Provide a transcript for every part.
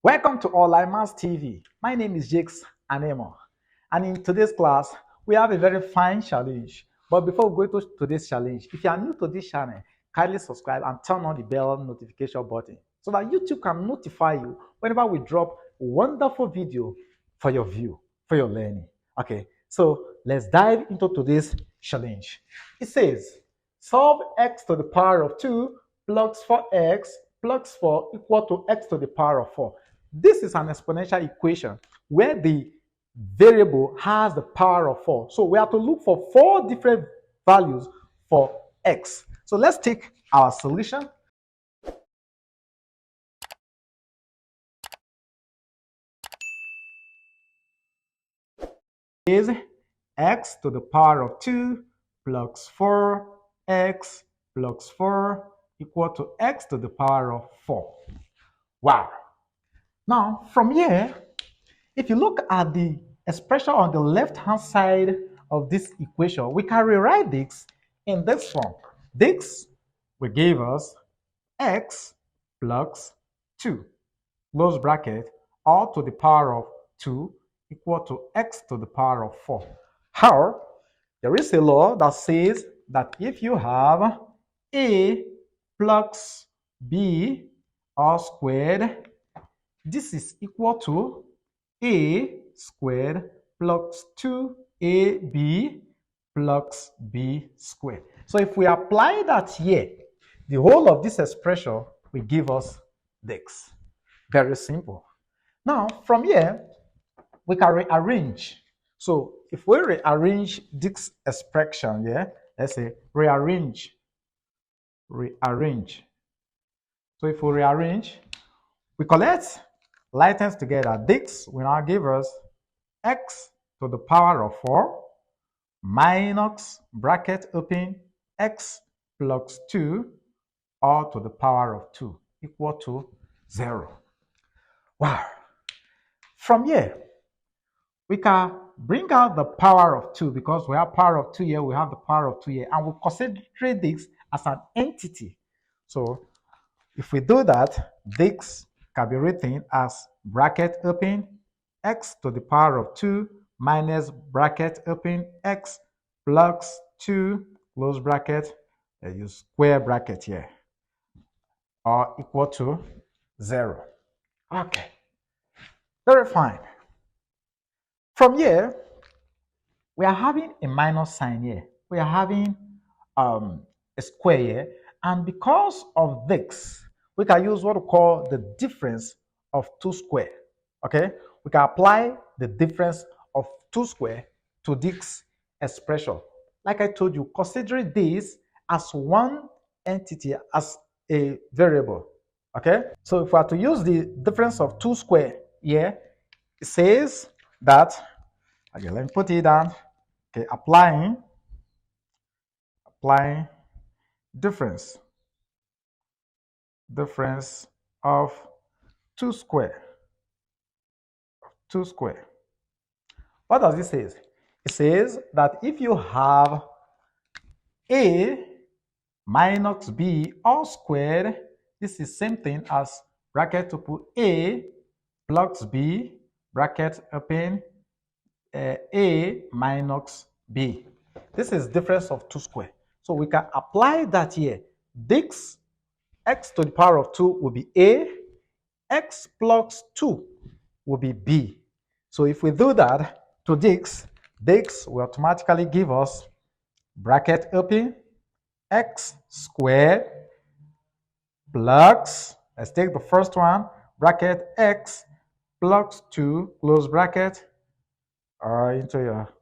Welcome to OnlineMaths TV. My name is Jakes Anemo, and in today's class, we have a very fine challenge. But before we go to today's challenge, if you are new to this channel, kindly subscribe and turn on the bell notification button so that YouTube can notify you whenever we drop a wonderful video for your view, for your learning. Okay, so let's dive into today's challenge. It says, solve x to the power of 2 plus 4x plus 4 equal to x to the power of 4. This is an exponential equation where the variable has the power of 4. So we have to look for 4 different values for x. So let's take our solution. Is x to the power of 2 plus 4x plus 4 equal to x to the power of 4. Wow. Now, from here, if you look at the expression on the left-hand side of this equation, we can rewrite this in this form. This will give us x plus 2, close bracket, all to the power of 2 equal to x to the power of 4. However, there is a law that says that if you have a plus b all squared, this is equal to a squared plus 2ab plus b squared. So if we apply that here, the whole of this expression will give us this. Very simple. Now, from here, we can rearrange. So if we rearrange this expression here, let's say rearrange. So if we rearrange, we collect lightens together. This will now give us x to the power of 4 minus bracket open x plus 2 all to the power of 2 equal to 0. Wow. From here, we can bring out the power of 2 because we have power of 2 here, we have the power of 2 here, and we consider this as an entity. So if we do that, this can be written as bracket open x to the power of 2 minus bracket open x plus 2 close bracket, use square bracket here, or equal to 0. Okay, very fine. From here, we are having a minus sign here. We are having a square here, and because of this, we can use what we call the difference of 2 square. Okay, we can apply the difference of 2 square to this expression. Like I told you, consider this as one entity, as a variable. Okay, so if we are to use the difference of 2 square here, it says that, okay, let me put it down. Okay, applying difference of 2 square. What does this say? It says that if you have a minus b all squared, this is same thing as bracket to put a plus b bracket open a minus b. This is difference of 2 square. So we can apply that here. This x to the power of 2 will be a, x plus 2 will be b. So if we do that to this will automatically give us bracket open x squared plus, let's take the first one, bracket x plus 2 close bracket into your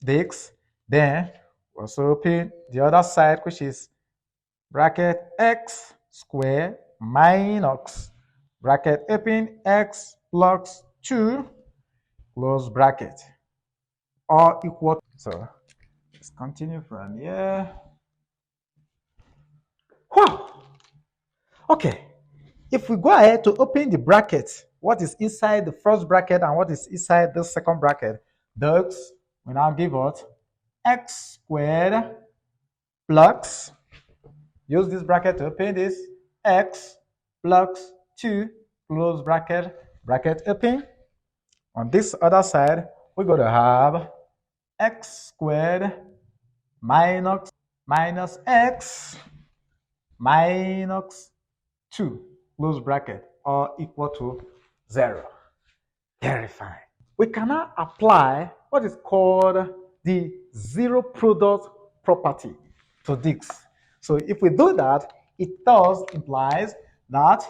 this. Then we also open the other side, which is bracket x squared minus bracket open x plus 2 close bracket, all equal. So let's continue from here. Wow. Okay, if we go ahead to open the bracket, what is inside the first bracket and what is inside the second bracket, those will now give us x squared plus, use this bracket to open this, x plus 2 close bracket bracket open. On this other side, we're going to have x squared minus x minus 2, close bracket, or equal to 0. Very fine. We cannot apply what is called the zero product property to this. So if we do that, it thus implies that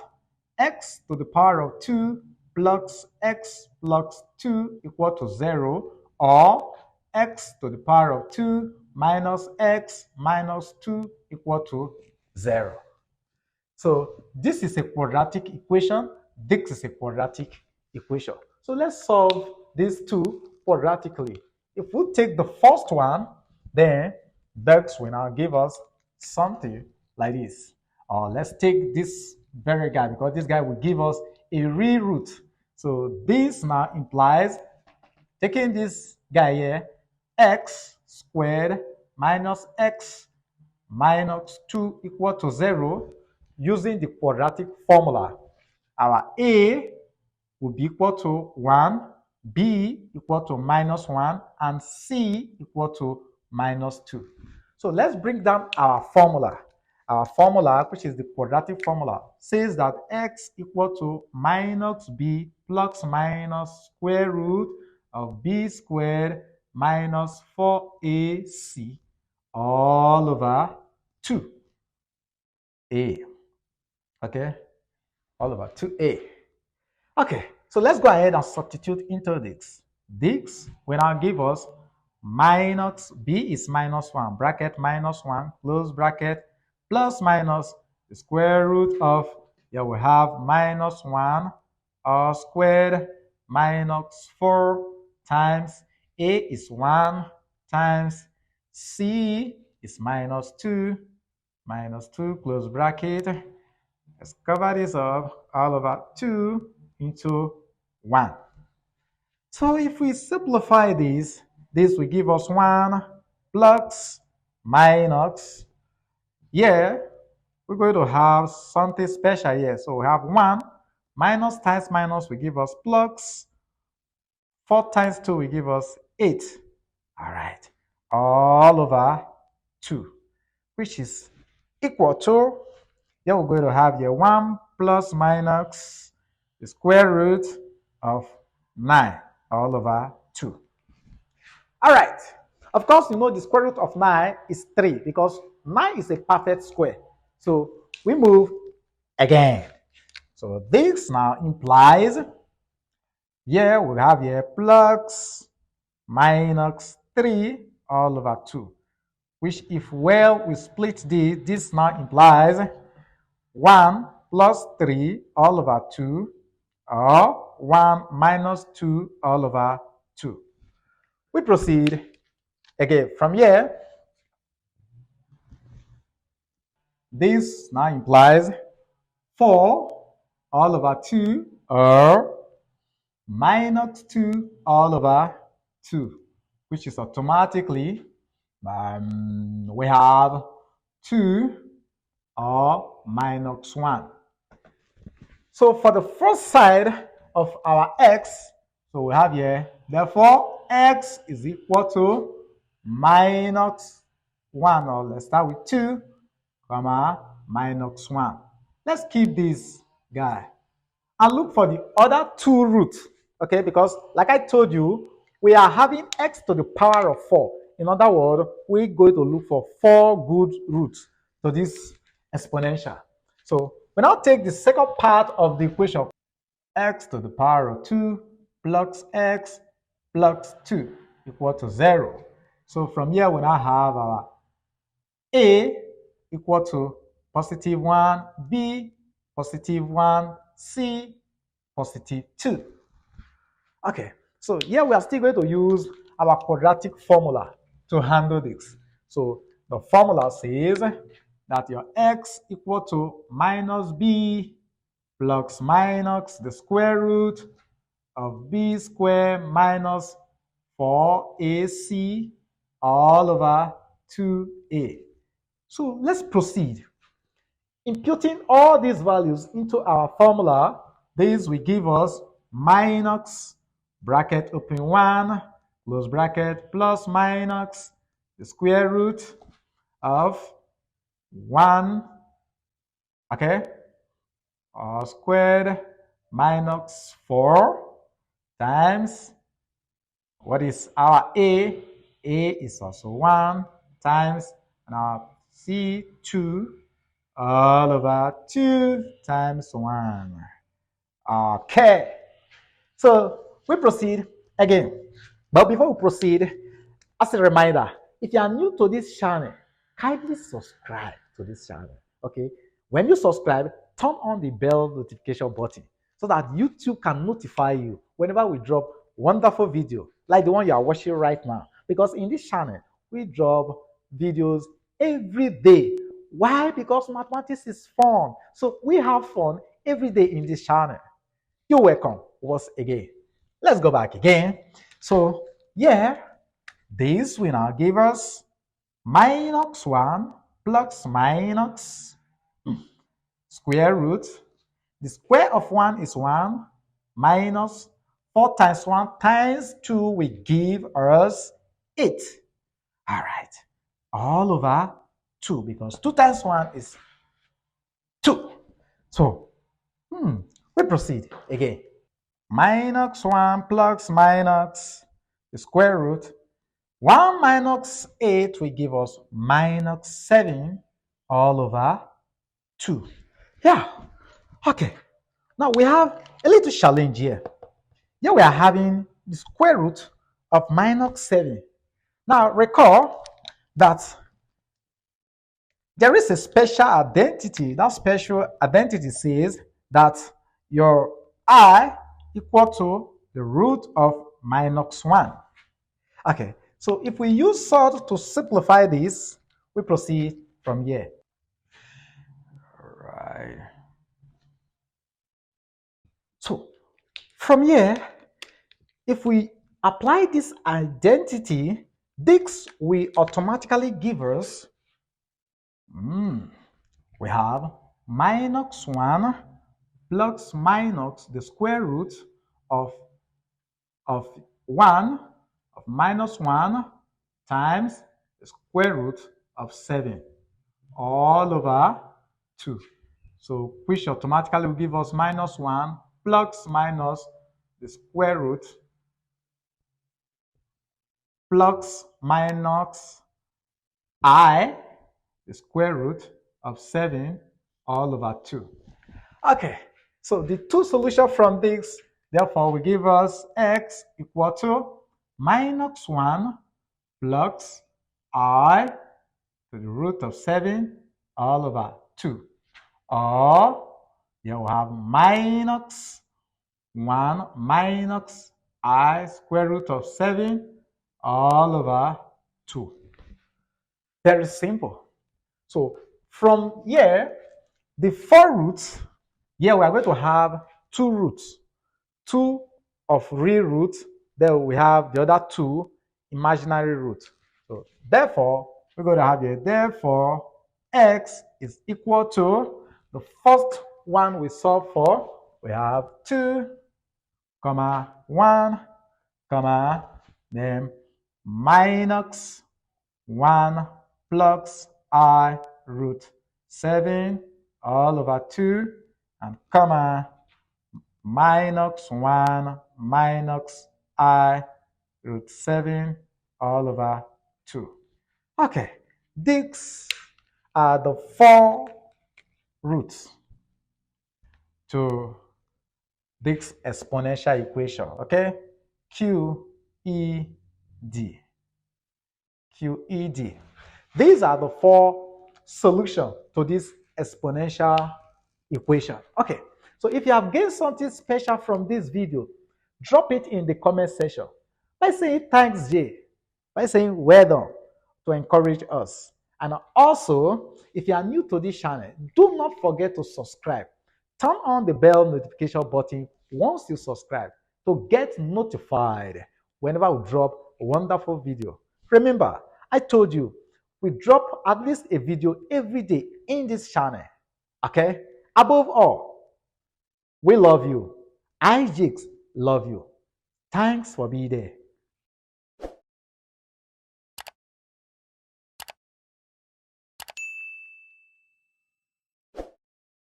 x to the power of 2 plus x plus 2 equal to 0, or x to the power of 2 minus x minus 2 equal to 0. So this is a quadratic equation, this is a quadratic equation. So let's solve these two quadratically. If we take the first one, then this will now give us something like this. Or let's take this very guy, because this guy will give us a real root. So this now implies taking this guy here, x squared minus x minus 2 equal to 0, using the quadratic formula. Our a will be equal to 1, b equal to minus 1, and c equal to minus 2. So let's bring down our formula. Our formula, which is the quadratic formula, says that x equal to minus b plus minus square root of b squared minus 4ac all over 2a. Okay, all over 2a. Okay, so let's go ahead and substitute into this. This will now give us minus b is minus 1, bracket minus 1, close bracket, plus minus the square root of, here we have minus 1 all squared minus 4 times a is 1 times c is minus 2, close bracket. Let's cover this up, all over 2 into 1. So if we simplify this will give us 1 plus minus. Here, we're going to have something special here. So we have 1 minus times minus will give us plus. 4 times 2 will give us 8. All right. All over 2, which is equal to, then we're going to have here 1 plus minus the square root of 9 all over 2. All right. Of course, you know the square root of 9 is 3, because 9 is a perfect square. So we move again. So this now implies, here we have here plus minus 3 all over 2, which if we split this now implies 1 plus 3 all over 2, or 1 minus 2 all over 2. We proceed again from here. This now implies 4 all over 2, or minus 2 all over 2, which is automatically, we have 2 or minus 1. So for the first side of our x, so we have here, therefore x is equal to minus 1, or let's start with 2, comma, minus 1. Let's keep this guy and look for the other 2 roots, okay? Because like I told you, we are having x to the power of 4. In other words, we're going to look for 4 good roots to this exponential. So we now take the second part of the equation, x to the power of 2 plus x plus 2 equal to 0. So from here, we now have our a equal to positive 1, b positive 1, c positive 2. Okay, so here we are still going to use our quadratic formula to handle this. So the formula says that your x equal to minus b plus minus the square root of b squared minus 4ac all over 2a. So let's proceed. Imputing all these values into our formula, this will give us minus, bracket open 1, close bracket, plus minus the square root of 1, okay, squared minus 4 times, what is our A? A is also 1 times, and our C2 all over 2 times 1. Okay, so we proceed again. But before we proceed, as a reminder, if you are new to this channel, kindly subscribe to this channel. Okay, when you subscribe, turn on the bell notification button so that YouTube can notify you whenever we drop wonderful video like the one you are watching right now. Because in this channel, we drop videos every day. Why? Because mathematics is fun. So we have fun every day in this channel. You're welcome once again. Let's go back again. So yeah, this will now give us minus 1 plus minus square root. The square of 1 is 1 minus 4 times 1 times 2 will give us 8. All right. All over 2 because 2 times 1 is 2. So, we proceed again. Minus 1 plus minus the square root. 1 minus 8 will give us minus 7 all over 2. Yeah. Okay. Now we have a little challenge here. Here we are having the square root of minus 7. Now recall that there is a special identity. That special identity says that your I equal to the root of minus 1. Okay, so if we use sort to simplify this, we proceed from here. All right. So from here, if we apply this identity, this will automatically give us, we have minus 1 plus minus the square root of 1 of minus 1 times the square root of 7 all over 2. So which automatically will give us minus 1 plus minus the square root plus minus I, the square root of 7 all over 2. Okay, so the two solutions from this, therefore, will give us x equal to minus 1 plus I to the root of 7 all over 2. Or you will have minus 1 minus I square root of 7 all over 2. Very simple. So from here, the 4 roots, here we are going to have 2 roots. 2 of real root, then we have the other 2 imaginary roots. So therefore, we're going to have here, therefore, x is equal to the first one we solve for. We have 2, 1, then minus 1 plus I root 7 all over 2, and minus 1 minus I root 7 all over 2. Okay, these are the 4 roots to this exponential equation, okay? QED. QED. These are the 4 solutions to this exponential equation. Okay, so if you have gained something special from this video, drop it in the comment section by saying thanks, Jay, by saying well done, to encourage us. And also, if you are new to this channel, do not forget to subscribe. Turn on the bell notification button once you subscribe to get notified whenever we drop a wonderful video. Remember, I told you, we drop at least a video every day in this channel. Okay? Above all, we love you. I, Jigs, Love you. Thanks for being there.